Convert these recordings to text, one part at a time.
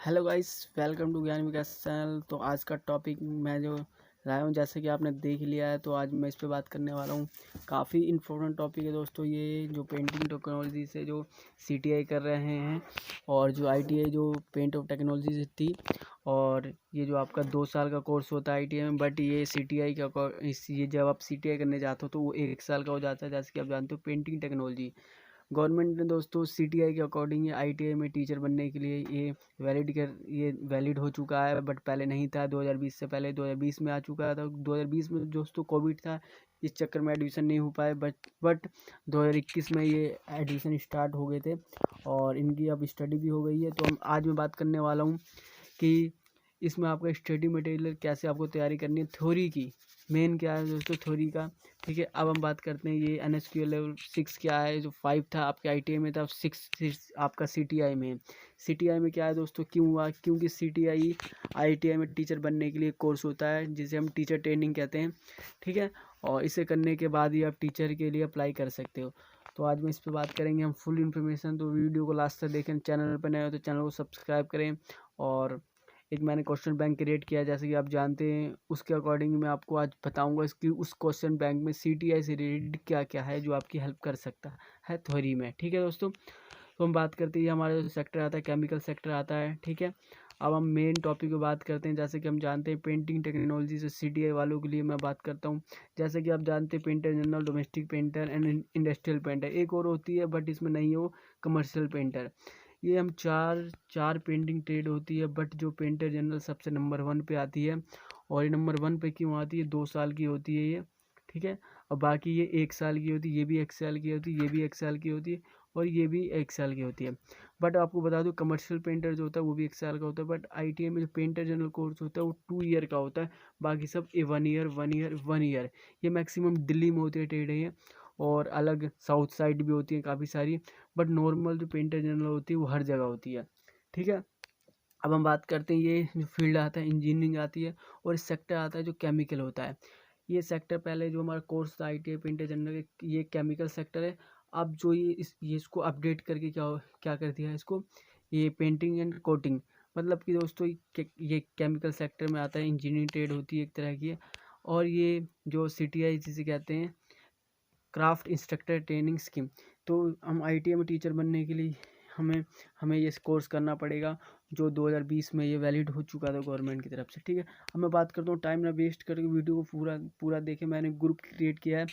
Hello guys, welcome to ज्ञान विकास channel. तो आज का टॉपिक मैं जो लाया हूँ, जैसे कि आपने देख लिया है, तो आज मैं इस पे बात करने वाला हूँ। काफ़ी इम्पोर्टेंट टॉपिक है दोस्तों, ये जो पेंटिंग टेक्नोलॉजी से जो सीटीआई कर रहे हैं और जो आईटीआई जो पेंट ऑफ टेक्नोलॉजी से थी, और ये जो आपका 2 साल का कोर्स होता है आईटीआई में, बट ये सीटीआई का ये जब आप सीटीआई करने जाते हो तो वो 1 साल का हो जाता है। जैसे कि आप जानते हो, पेंटिंग टेक्नोलॉजी गवर्नमेंट ने दोस्तों सीटीआई के अकॉर्डिंग ये आईटीआई में टीचर बनने के लिए ये वैलिड हो चुका है, बट पहले नहीं था। 2020 से पहले 2020 में आ चुका था। 2020 में दोस्तों कोविड था, इस चक्कर में एडमिशन नहीं हो पाए, बट 2021 में ये एडमिशन स्टार्ट हो गए थे और इनकी अब स्टडी भी हो गई है। तो हम आज मैं बात करने वाला हूँ कि इसमें आपका स्टडी मटेरियल कैसे आपको तैयारी करनी है, थ्योरी की मेन क्या है दोस्तों, थ्योरी का। ठीक है, अब हम बात करते हैं ये NSQL लेवल 6 क्या है। जो 5 था आपके ITI में था, 6 आपका CTI में। CTI में क्या है दोस्तों, क्यों हुआ? क्योंकि CTI ITI में टीचर बनने के लिए कोर्स होता है जिसे हम टीचर ट्रेनिंग कहते हैं। ठीक है, और इसे करने के बाद ही आप टीचर के लिए अप्लाई कर सकते हो। तो आज मैं इस पर बात करेंगे हम फुल इन्फॉर्मेशन। तो वीडियो को लास्ट तक देखें। चैनल पर नए हो तो चैनल को सब्सक्राइब करें। और एक मैंने क्वेश्चन बैंक क्रिएट किया, जैसे कि आप जानते हैं, उसके अकॉर्डिंग मैं आपको आज बताऊंगा इसकी उस क्वेश्चन बैंक में सीटीआई से रिलेटेड क्या क्या है जो आपकी हेल्प कर सकता है थ्योरी में। ठीक है दोस्तों, तो हम बात करते हैं, हमारा जो सेक्टर आता है केमिकल सेक्टर आता है। ठीक है, अब हम मेन टॉपिक पे बात करते हैं। जैसे कि हम जानते हैं पेंटिंग टेक्नोलॉजी से सीटीआई वालों के लिए मैं बात करता हूँ। जैसे कि आप जानते हैं, painter general, domestic painter and industrial painter, एक और होती है बट इसमें नहीं हो, कमर्शियल पेंटर। ये हम चार चार पेंटिंग ट्रेड होती है, बट जो पेंटर जनरल सबसे नंबर 1 पे आती है। और ये नंबर 1 पे क्यों आती है? 2 साल की होती है ये। ठीक है, और बाकी ये 1 साल की होती है, ये भी 1 साल की होती है, ये भी 1 साल की होती है, और ये भी 1 साल की होती है। बट आपको बता दूं, कमर्शियल पेंटर जो होता है वो भी 1 साल का होता है, बट ITI में जो पेंटर जनरल कोर्स होता है वो 2 ईयर का होता है। बाकी सब 1 ईयर 1 ईयर 1 ईयर। ये मैक्सिमम दिल्ली में होती है ट्रेड है, और अलग साउथ साइड भी होती है काफ़ी सारी। बट नॉर्मल जो पेंटर जनरल होती है वो हर जगह होती है। ठीक है, अब हम बात करते हैं, ये जो फील्ड आता है इंजीनियरिंग आती है, और इस सेक्टर आता है जो केमिकल होता है। ये सेक्टर पहले जो हमारा कोर्स था ITI पेंटर जनरल, ये केमिकल सेक्टर है। अब जो ये इसको अपडेट करके क्या कर दिया है इसको, ये पेंटिंग एंड कोटिंग। मतलब कि दोस्तों ये केमिकल सेक्टर में आता है, इंजीनियरिंग ट्रेड होती है एक तरह की। और ये जो CTI जिसे कहते हैं, क्राफ्ट इंस्ट्रक्टर ट्रेनिंग स्कीम। तो हम ITI में टीचर बनने के लिए हमें हमें ये कोर्स करना पड़ेगा, जो 2020 में ये वैलिड हो चुका था गवर्नमेंट की तरफ से। ठीक है, अब मैं बात करता हूँ, टाइम ना वेस्ट करके वीडियो को पूरा पूरा देखें। मैंने ग्रुप क्रिएट किया है,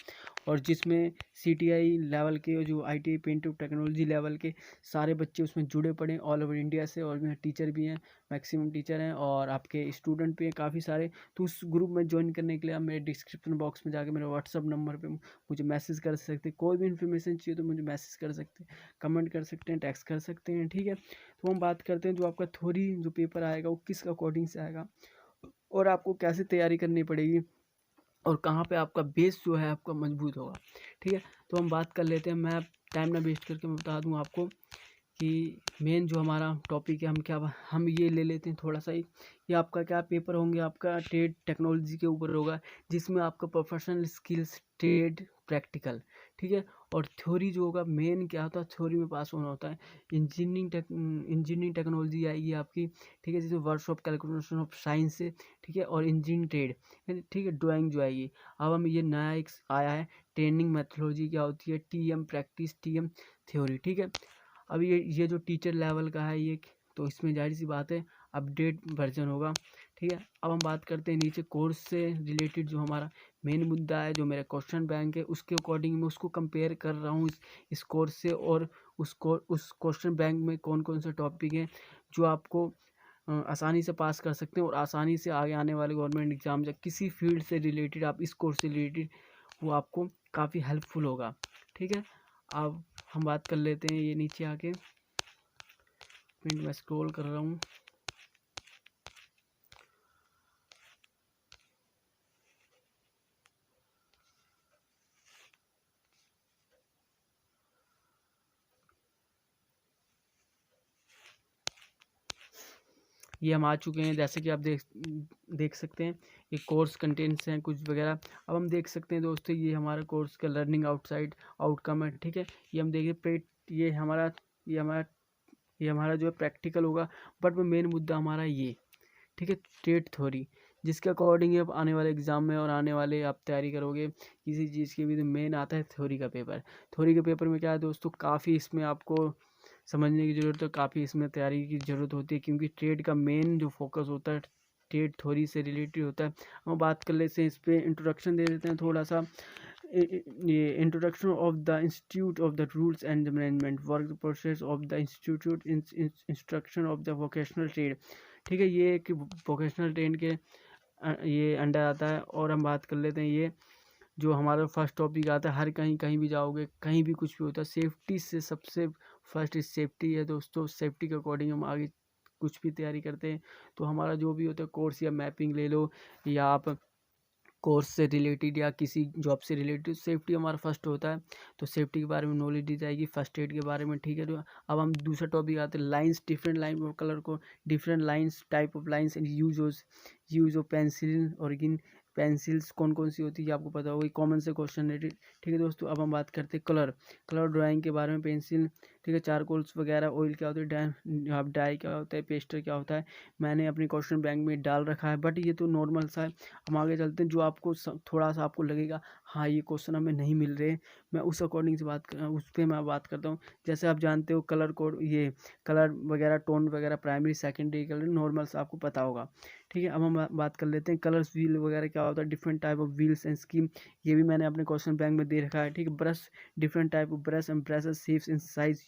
और जिसमें CTI लेवल के, जो ITI paint of technology level के सारे बच्चे उसमें जुड़े पड़े हैं, ऑल ओवर इंडिया से। और में टीचर भी हैं, मैक्सिमम टीचर हैं, और आपके स्टूडेंट भी हैं काफ़ी सारे। तो उस ग्रुप में ज्वाइन करने के लिए आप मेरे डिस्क्रिप्शन बॉक्स में जाकर मेरे व्हाट्सअप नंबर पर मुझे मैसेज कर सकते हैं। कोई भी इन्फॉर्मेशन चाहिए तो मुझे मैसेज कर सकते हैं, कमेंट कर सकते हैं, टेक्स्ट कर सकते हैं। ठीक है, तो हम बात करते हैं, जो आपका थ्योरी जो पेपर आएगा वो किस अकॉर्डिंग से आएगा, और आपको कैसे तैयारी करनी पड़ेगी, और कहाँ पे आपका बेस जो है आपका मजबूत होगा। ठीक है, तो हम बात कर लेते हैं। मैं टाइम ना वेस्ट करके मैं बता दूँ आपको कि मेन जो हमारा टॉपिक है, हम ये ले लेते हैं थोड़ा सा ही। ये आपका क्या पेपर होंगे, आपका ट्रेड टेक्नोलॉजी के ऊपर होगा, जिसमें आपका प्रोफेशनल स्किल्स, ट्रेड, प्रैक्टिकल। ठीक है, और थ्योरी जो होगा, मेन क्या होता है, थ्योरी में पास होना होता है। इंजीनियरिंग टेक्नोलॉजी आएगी आपकी। ठीक है, जैसे वर्कशॉप कैलकुलेशन ऑफ साइंस से। ठीक है, और इंजीनियरिंग ट्रेड। ठीक है, ड्राइंग जो आएगी। अब हम ये नया एक आया है, ट्रेनिंग मेथोडोलॉजी क्या होती है, TM प्रैक्टिस, TM थ्योरी। ठीक है, अब ये जो टीचर लेवल का है ये, तो इसमें जाहिर सी बात है अपडेट वर्जन होगा। ठीक है, अब हम बात करते हैं नीचे कोर्स से रिलेटेड, जो हमारा मेन मुद्दा है, जो मेरा क्वेश्चन बैंक है, उसके अकॉर्डिंग मैं उसको कंपेयर कर रहा हूँ इस कोर्स से। और उस क्वेश्चन बैंक में कौन कौन से टॉपिक हैं जो आपको आसानी से पास कर सकते हैं, और आसानी से आगे आने वाले गवर्नमेंट एग्जाम या किसी फील्ड से रिलेटेड, आप इस कोर्स से रिलेटेड, वो आपको काफ़ी हेल्पफुल होगा। ठीक है, अब हम बात कर लेते हैं, ये नीचे आके मिनट मैं स्क्रॉल कर रहा हूँ। ये हम आ चुके हैं, जैसे कि आप देख सकते हैं, ये कोर्स कंटेंट्स हैं कुछ वगैरह। अब हम देख सकते हैं दोस्तों, ये हमारा कोर्स का लर्निंग आउटसाइड आउटकम है। ठीक है, ये हम देखिए ये हमारा ये हमारा जो है प्रैक्टिकल होगा, बट में मेन मुद्दा हमारा ये, ठीक है, स्टेट थ्योरी, जिसके अकॉर्डिंग आप आने वाले एग्जाम में और आने वाले आप तैयारी करोगे किसी चीज़ की भी, तो मेन आता है थ्योरी का पेपर। थ्योरी के पेपर में क्या है दोस्तों, काफ़ी इसमें आपको समझने की ज़रूरत है, काफ़ी इसमें तैयारी की ज़रूरत होती है, क्योंकि ट्रेड का मेन जो फोकस होता है ट्रेड थ्योरी से रिलेटेड होता है। हम बात कर लेते हैं, इस पर इंट्रोडक्शन दे देते हैं थोड़ा सा। ये introduction of the institute of the rules and management work process of the institute instruction of the vocational trade, ठीक है, ये एक वोकेशनल ट्रेड के ये अंडर आता है। और हम बात कर लेते हैं, ये जो हमारा फर्स्ट टॉपिक आता है, हर कहीं कहीं भी जाओगे, कहीं भी कुछ भी होता है, सेफ्टी से सबसे फर्स्ट सेफ्टी है दोस्तों। सेफ्टी के अकॉर्डिंग हम आगे कुछ भी तैयारी करते हैं, तो हमारा जो भी होता है कोर्स या मैपिंग ले लो, या आप कोर्स से रिलेटेड या किसी जॉब से रिलेटेड, सेफ्टी हमारा फर्स्ट होता है, तो सेफ्टी के बारे में नॉलेज दी जाएगी, फर्स्ट एड के बारे में, ठीक है। तो अब हम दूसरा टॉपिक आते हैं, lines, different line of colour को, different lines, type of lines and use of pencil origin, pencils कौन कौन सी होती है आपको पता होगी, कॉमन से क्वेश्चन है, ठीक है दोस्तों। अब हम बात करते हैं कलर ड्राइंग के बारे में, पेंसिल, ठीक है, चारकोल्स वगैरह, ऑयल क्या होता है, डाई क्या होता है, पेस्टर क्या होता है, मैंने अपने क्वेश्चन बैंक में डाल रखा है, बट ये तो नॉर्मल सा है। हम आगे चलते हैं, जो आपको थोड़ा सा आपको लगेगा हाँ ये क्वेश्चन हमें नहीं मिल रहे, मैं उस अकॉर्डिंग से उस पर मैं बात करता हूँ। जैसे आप जानते हो कलर कोड, ये कलर वगैरह, टोन वगैरह, प्राइमरी सेकेंडरी कलर, नॉर्मल से आपको पता होगा, ठीक है। अब हम बात कर लेते हैं कलर्स, व्हील वगैरह क्या होता है, different type of wheels and scheme, ये भी मैंने अपने क्वेश्चन बैंक में दे रखा है, ठीक है। Brush, different type of brush and brushes, shapes and size,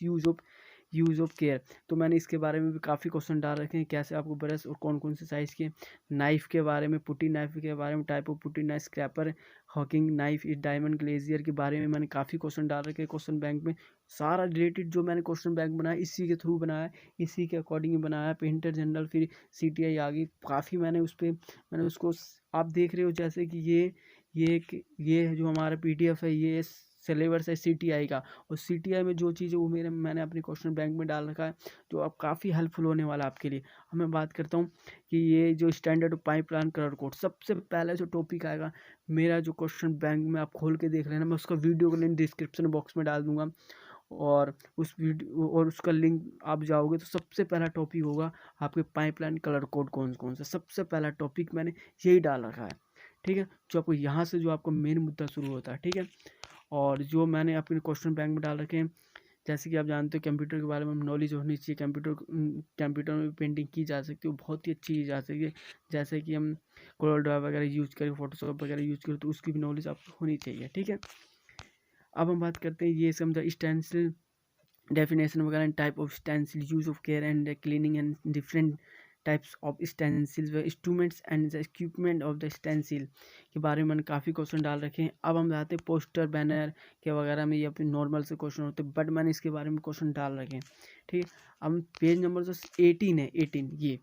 use of care, तो मैंने इसके बारे में भी काफ़ी क्वेश्चन डाल रखे हैं, कैसे आपको ब्रश और कौन कौन से साइज़ के, नाइफ के बारे में, पुट्टी नाइफ के बारे में, type of putty knife, scraper, Hawking knife, इस डायमंड ग्लेजियर के बारे में मैंने काफ़ी क्वेश्चन डाल रखे हैं क्वेश्चन बैंक में। सारा रिलेटेड जो मैंने क्वेश्चन बैंक बनाया इसी के थ्रू बनाया, इसी के अकॉर्डिंग बनाया, पेंटर जनरल, फिर CTI आ गई, काफ़ी मैंने उस पर मैंने उसको, आप देख रहे हो जैसे कि ये जो हमारा PDF है, ये सिलेबस है CTI का, और CTI में जो चीज़ है वो मैंने अपने क्वेश्चन बैंक में डाल रखा है, जो अब काफ़ी हेल्पफुल होने वाला है आपके लिए। अब मैं बात करता हूँ कि ये जो स्टैंडर्ड पाइपलाइन कलर कोड, सबसे पहले जो टॉपिक आएगा मेरा, जो क्वेश्चन बैंक में आप खोल के देख रहे हैं ना, मैं उसका वीडियो का लिंक डिस्क्रिप्शन बॉक्स में डाल दूंगा, और उस वीडियो और उसका लिंक आप जाओगे तो सबसे पहला टॉपिक होगा आपके पाइपलाइन कलर कोड कौन कौन सा, सबसे पहला टॉपिक मैंने यही डाल रखा है, ठीक है। जो आपको यहाँ से जो आपको मेन मुद्दा शुरू होता है, ठीक है। और जो मैंने अपने क्वेश्चन बैंक में डाल रखे हैं, जैसे कि आप जानते हो कंप्यूटर के बारे में नॉलेज होनी चाहिए, कंप्यूटर में भी पेंटिंग की जा सकती है, बहुत ही अच्छी की जा सकती है। जैसे कि हम कोरल ड्रॉ वगैरह यूज़ करें, फोटोशॉप वगैरह यूज़ करें, तो उसकी भी नॉलेज आपको होनी चाहिए, ठीक है। अब हम बात करते हैं, ये समझा स्टेंसिल डेफिनेशन वगैरह, type of stencil, use of care and cleaning and different types of stencils, instruments and the equipment of the stencil के बारे में मैंने काफ़ी क्वेश्चन डाल रखे हैं। अब हम जाते हैं पोस्टर बैनर के वगैरह में, ये अपने नॉर्मल से क्वेश्चन होते हैं, बट मैंने इसके बारे में क्वेश्चन डाल रखे हैं, ठीक है। अब पेज नंबर जो 18 है, 18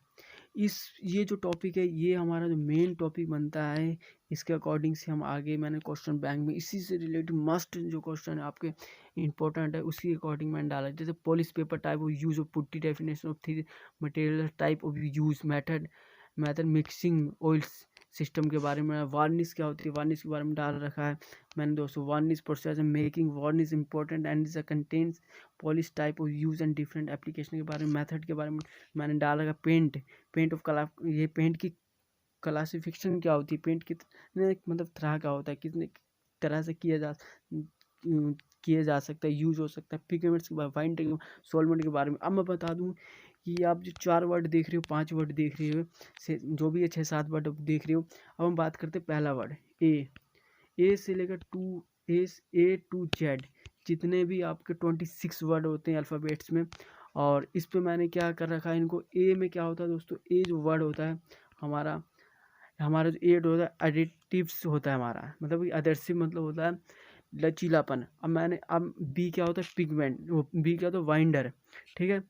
ये जो टॉपिक है, ये हमारा जो मेन टॉपिक बनता है, इसके अकॉर्डिंग से हम आगे, मैंने क्वेश्चन बैंक में इसी से रिलेटेड मस्ट जो क्वेश्चन है आपके इंपॉर्टेंट है, उसी अकॉर्डिंग मैंने डाला है। जैसे polish paper, type of use of putty, definition of three material, type of use, method mixing oils system के बारे में, वार्निश क्या होती है, वार्निश के बारे में डाल रखा है मैंने दोस्तों। Varnish process making varnish important and contains polish, type of use and different application के बारे में, मेथड के बारे में मैंने डाल रखा। पेंट ऑफ कला, ये पेंट की क्लासिफिकेशन क्या होती है, पेंट कितने मतलब तरह का होता है, कितने तरह से किया जा सकता है, यूज हो सकता है, पिगमेंट्स के बारे में, फाइन सॉल्वेंट के बारे में। अब मैं बता दूं कि आप जो 4 वर्ड देख रहे हो, 5 वर्ड देख रहे हो, से जो भी है 6-7 वर्ड देख रहे हो। अब हम बात करते हैं पहला वर्ड ए से लेकर A to Z, जितने भी आपके 26 वर्ड होते हैं अल्फ़ाबेट्स में। और इस पे मैंने क्या कर रखा है इनको, ए में क्या होता है दोस्तों, ए जो वर्ड होता है हमारा जो एड होता है एडिटिव्स होता है हमारा, मतलब एडहेसिव मतलब होता है लचीलापन। अब बी क्या होता है पिगमेंट, वो बी क्या होता है वाइंडर, ठीक है,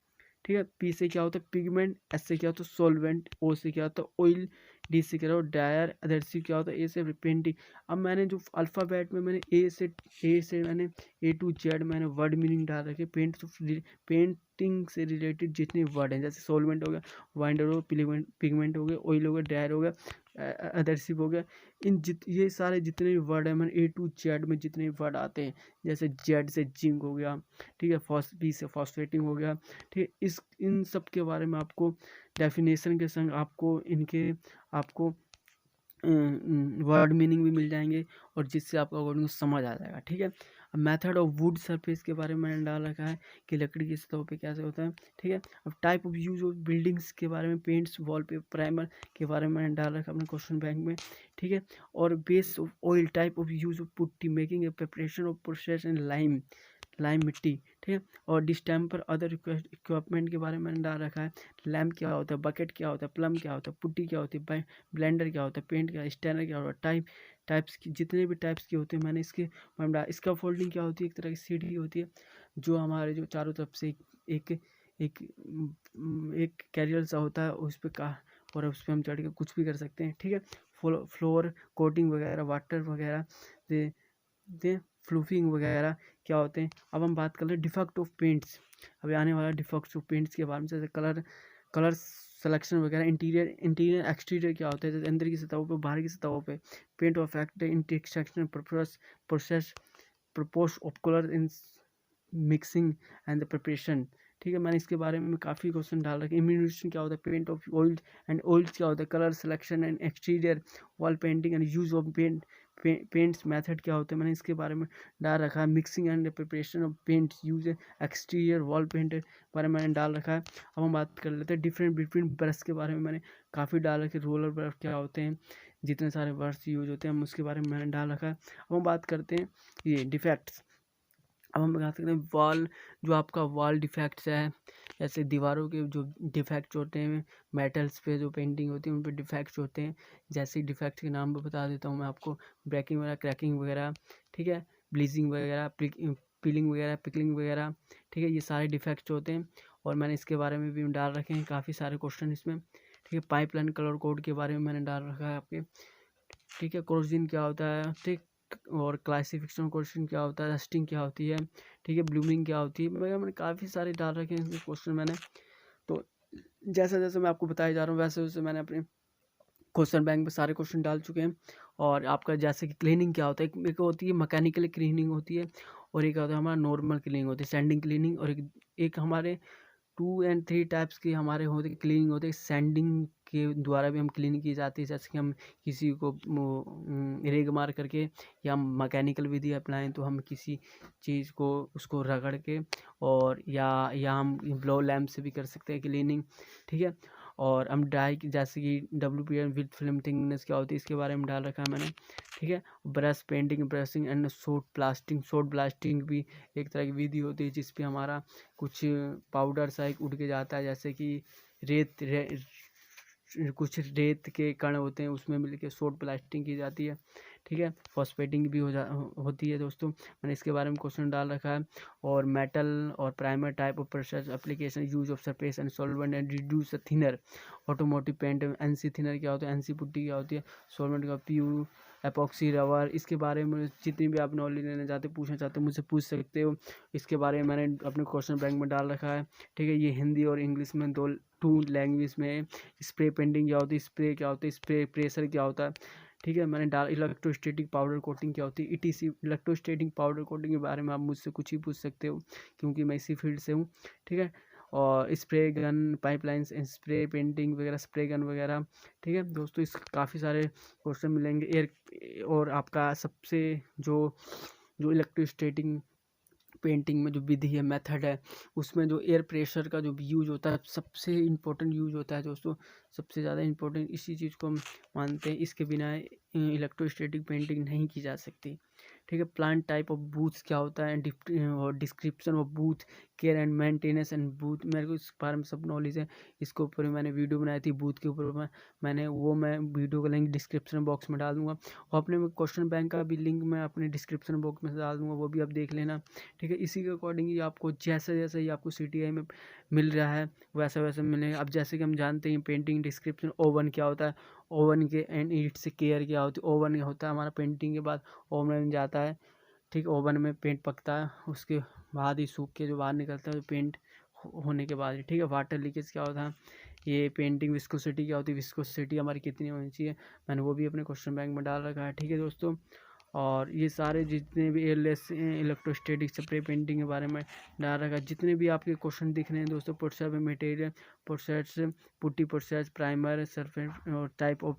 पी से क्या होता है पिगमेंट, एस से क्या होता है सॉल्वेंट, ओ से क्या होता है ऑयल, डी से क्या होता है डायर, एडहेसिव क्या होता है ए से पेंटिंग। अब मैंने जो अल्फ़ाबेट में मैंने ए से मैंने A to Z मैंने वर्ड मीनिंग डाल रखे, पेंटिंग से रिलेटेड जितने वर्ड हैं, जैसे सॉल्वेंट हो गया, वाइंडर हो गया, पिगमेंट हो गया, ऑयल हो गया, डायर हो गया, एडहेसिव हो गया। ये सारे जितने भी वर्ड है मैंने A to Z में जितने भी वर्ड आते हैं, जैसे जेड से जिंक हो गया, ठीक है, बी से फॉस्फेटिंग हो गया, ठीक है, इन सब के बारे में आपको डेफिनेशन के संग आपको वर्ड मीनिंग भी मिल जाएंगे, और जिससे आपका वर्डिंग समझ आ जाएगा, ठीक है। अब मेथड ऑफ वुड सरफेस के बारे में मैंने डाल रखा है कि लकड़ी की सतहों पे कैसे होता है, ठीक है। अब type of use of buildings के बारे में, पेंट्स, वॉलपेपर, प्राइमर के बारे में मैंने डाल रखा है अपने क्वेश्चन बैंक में, ठीक है। और base of oil, type of use of putty, making a preparation of process and lime मिट्टी, ठीक है। और डिस्टेम्पर अदर इक्विपमेंट के बारे में मैंने डाल रखा है। लैम्प क्या होता है, बकेट क्या होता है, प्लम क्या होता है, पुट्टी क्या होती है, ब्लेंडर क्या होता है, पेंट क्या, स्टैनर क्या होता है, टाइप्स की जितने भी टाइप्स की होते हैं मैंने इसका फोल्डिंग क्या होती है, एक तरह की सीढ़ी होती है जो हमारे जो चारों तरफ से एक एक एक कैरियर सा होता है उस पर का, और उस पर हम चढ़ के कुछ भी कर सकते हैं, ठीक है। फ्लोर कोटिंग वगैरह, वाटर वगैरह दे फ्लूफिंग वगैरह क्या होते हैं। अब हम बात कर रहे हैं डिफेक्ट ऑफ पेंट्स, अभी आने वाला डिफेक्ट्स ऑफ पेंट्स के बारे में, जैसे कलर सिलेक्शन वगैरह, इंटीरियर एक्सटीरियर क्या होता है, जैसे अंदर की सतहों पे, बाहर की सतहों पे, paint of fact intersection process propose of colour in mixing and the preparation, ठीक है। मैंने इसके बारे में काफ़ी क्वेश्चन डाल रखे। इम्यूनेशन क्या होता है, paint of oil and oils क्या होता है, colour selection and exterior wall painting and use of paints method क्या होते हैं, मैंने इसके बारे में डाल रखा है। Mixing and preparation of paints use exterior wall paint बारे में मैंने डाल रखा है। अब हम बात कर लेते हैं डिफरेंट बिटवीन ब्रश के बारे में, मैंने काफ़ी डाल रखे। रोलर ब्रश क्या होते हैं, जितने सारे ब्रश यूज होते हैं हम उसके बारे में मैंने डाल रखा है। अब हम बात करते हैं ये डिफेक्ट्स। अब हम बात करते हैं वॉल, जो आपका वॉल डिफेक्ट्स है, जैसे दीवारों के जो डिफेक्ट्स होते हैं, मेटल्स पे जो पेंटिंग होती है उन पे डिफेक्ट्स होते हैं। जैसे डिफेक्ट्स के नाम भी बता देता हूँ मैं आपको, ब्रेकिंग वगैरह, क्रैकिंग वगैरह, ठीक है, ब्लीचिंग वगैरह, पीलिंग वगैरह, पिकलिंग वगैरह, ठीक है, ये सारे डिफेक्ट्स होते हैं। और मैंने इसके बारे में भी डाल रखे हैं काफ़ी सारे क्वेश्चन इसमें, ठीक है। पाइपलाइन कलर कोड के बारे में मैंने डाल रखा है आपके, ठीक है। कोरोजन क्या होता है, ठीक, और क्लासिफिकेशन क्वेश्चन क्या होता है, रस्टिंग क्या होती है, ठीक है, ब्लूमिंग क्या होती है, मैंने काफ़ी सारे डाल रखे हैं इसमें क्वेश्चन मैंने। तो जैसे जैसे मैं आपको बताया जा रहा हूँ वैसे वैसे मैंने अपने क्वेश्चन बैंक में सारे क्वेश्चन डाल चुके हैं। और आपका जैसे कि क्लीनिंग क्या होता है, एक होती है मैकेनिकल क्लीनिंग होती है, और एक होता है हमारा नॉर्मल क्लीनिंग होती है, सैंडिंग क्लीनिंग, और एक हमारे 2 एंड 3 टाइप्स की हमारे होते क्लीनिंग होते हैं। सैंडिंग के द्वारा भी हम क्लीनिंग की जाती है, जैसे कि हम किसी को रेग मार करके, या मैकेनिकल विधि अपनाएं तो हम किसी चीज़ को उसको रगड़ के, और या हम ब्लो लैम्प से भी कर सकते हैं क्लीनिंग, ठीक है। और हम डाई जैसे कि WPM विद फिल्म थिकनेस क्या होती है, इसके बारे में डाल रखा है मैंने, ठीक है। Brush painting, brushing and shot blasting भी एक तरह की विधि होती है, जिसपे हमारा कुछ पाउडर सा एक उड़ के जाता है, जैसे कि कुछ रेत के कण होते हैं उसमें मिलके सोट ब्लास्टिंग की जाती है, ठीक है। फॉस्फेटिंग भी होती है दोस्तों, मैंने इसके बारे में क्वेश्चन डाल रखा है। और मेटल और primer type of process application, use of surface and solvent and reduce thinner, automotive paint, NC thinner क्या होता है, NC पुट्टी क्या होती है, सॉल्वेंट का PU, एपॉक्सी रबर, इसके बारे में जितनी भी आप नॉलेज लेना चाहते हो, पूछना चाहते हो, मुझसे पूछ सकते हो। इसके बारे में मैंने अपने क्वेश्चन बैंक में डाल रखा है, ठीक है। ये हिंदी और इंग्लिश में 2 लैंग्वेज में। स्प्रे पेंटिंग क्या होती है, स्प्रे क्या होती है, स्प्रे प्रेशर क्या होता है, ठीक है, मैंने डाल। इलेक्ट्रोस्टैटिक पाउडर कोटिंग क्या होती है, ETC। इलेक्ट्रोस्टैटिक पाउडर कोटिंग के बारे में आप मुझसे कुछ ही पूछ सकते हो, क्योंकि मैं इसी फील्ड से हूँ, ठीक है। और spray gun, pipelines, spray painting वगैरह, स्प्रे गन वगैरह, ठीक है दोस्तों। इस काफ़ी सारे क्वेश्चन मिलेंगे। एयर और आपका सबसे जो इलेक्ट्रोस्टैटिक पेंटिंग में जो विधि है, मेथड है, उसमें जो एयर प्रेशर का जो यूज होता है सबसे इम्पोर्टेंट यूज होता है दोस्तों, सबसे ज़्यादा इम्पोर्टेंट इसी चीज़ को हम मानते हैं। इसके बिना इलेक्ट्रोस्टैटिक पेंटिंग नहीं की जा सकती, ठीक है। प्लांट टाइप ऑफ बूथ्स क्या होता है, और description of booth, care and maintenance and booth, मेरे को इस बारे में सब नॉलेज है। इसके ऊपर मैंने वीडियो बनाई थी बूथ के ऊपर, मैं वीडियो का लिंक डिस्क्रिप्शन बॉक्स में डाल दूंगा, और अपने क्वेश्चन बैंक का भी लिंक मैं अपने डिस्क्रिप्शन बॉक्स में डाल दूंगा, वो भी आप देख लेना, ठीक है। इसी के अकॉर्डिंग ही आपको जैसे जैसे ही आपको CTI में मिल रहा है वैसा वैसा मिलेगा। अब जैसे कि हम जानते हैं पेंटिंग डिस्क्रिप्शन, ओवन क्या होता है, ओवन के एंड ईट से केयर क्या होती है। ओवन होता है हमारा पेंटिंग के बाद ओवन में जाता है, ठीक, ओवन में पेंट पकता है, उसके बाद ही सूख के जो बाहर निकलता है पेंट होने के बाद ही, ठीक है। वाटर लीकेज क्या होता है, ये पेंटिंग विस्कोसिटी क्या होती है, विस्कोसिटी हमारी कितनी होनी चाहिए, मैंने वो भी अपने क्वेश्चन बैंक में डाल रखा है। ठीक है दोस्तों, और ये सारे जितने भी एयरलेस इलेक्ट्रोस्टैटिक स्प्रे पेंटिंग के बारे में डाल रखा है। जितने भी आपके क्वेश्चन दिख रहे हैं दोस्तों, process material, process, putty process, primer, surface और type of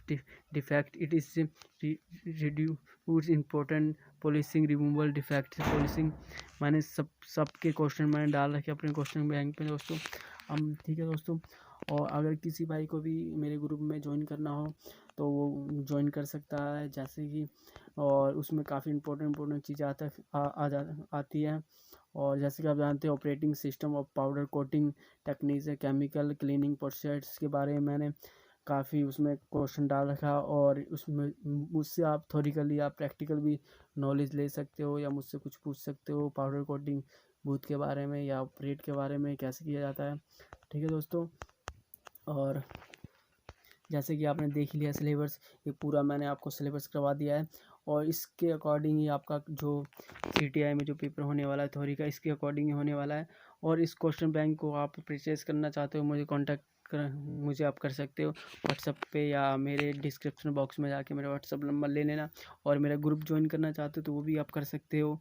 defect, it is reduce important polishing, removal defect polishing. मैंने सबके क्वेश्चन मैंने डाल रखे अपने क्वेश्चन बैंक पे दोस्तों। हम ठीक है दोस्तों, और अगर किसी भाई को भी मेरे ग्रुप में ज्वाइन करना हो तो वो ज्वाइन कर सकता है, जैसे कि और उसमें काफ़ी इंपॉर्टेंट चीज़ें आती है। और जैसे कि आप जानते हैं ऑपरेटिंग सिस्टम और पाउडर कोटिंग टेक्निक्स है, केमिकल क्लीनिंग प्रोसेस के बारे में मैंने काफ़ी उसमें क्वेश्चन डाल रखा। और उसमें मुझसे आप थ्योरिकली आप प्रैक्टिकल भी नॉलेज ले सकते हो, या मुझसे कुछ पूछ सकते हो पाउडर कोटिंग बूथ के बारे में या ऑपरेट के बारे में कैसे किया जाता है। ठीक है दोस्तों, और जैसे कि आपने देख लिया सिलेबस, ये पूरा मैंने आपको सिलेबस करवा दिया है। और इसके अकॉर्डिंग ही आपका जो CTI में जो पेपर होने वाला है थ्योरी का, इसके अकॉर्डिंग ही होने वाला है। और इस क्वेश्चन बैंक को आप परचेज करना चाहते हो, मुझे आप कर सकते हो व्हाट्सएप पे, या मेरे डिस्क्रिप्शन बॉक्स में जाके मेरा व्हाट्सएप नंबर ले लेना। और मेरा ग्रुप ज्वाइन करना चाहते हो तो वो भी आप कर सकते हो।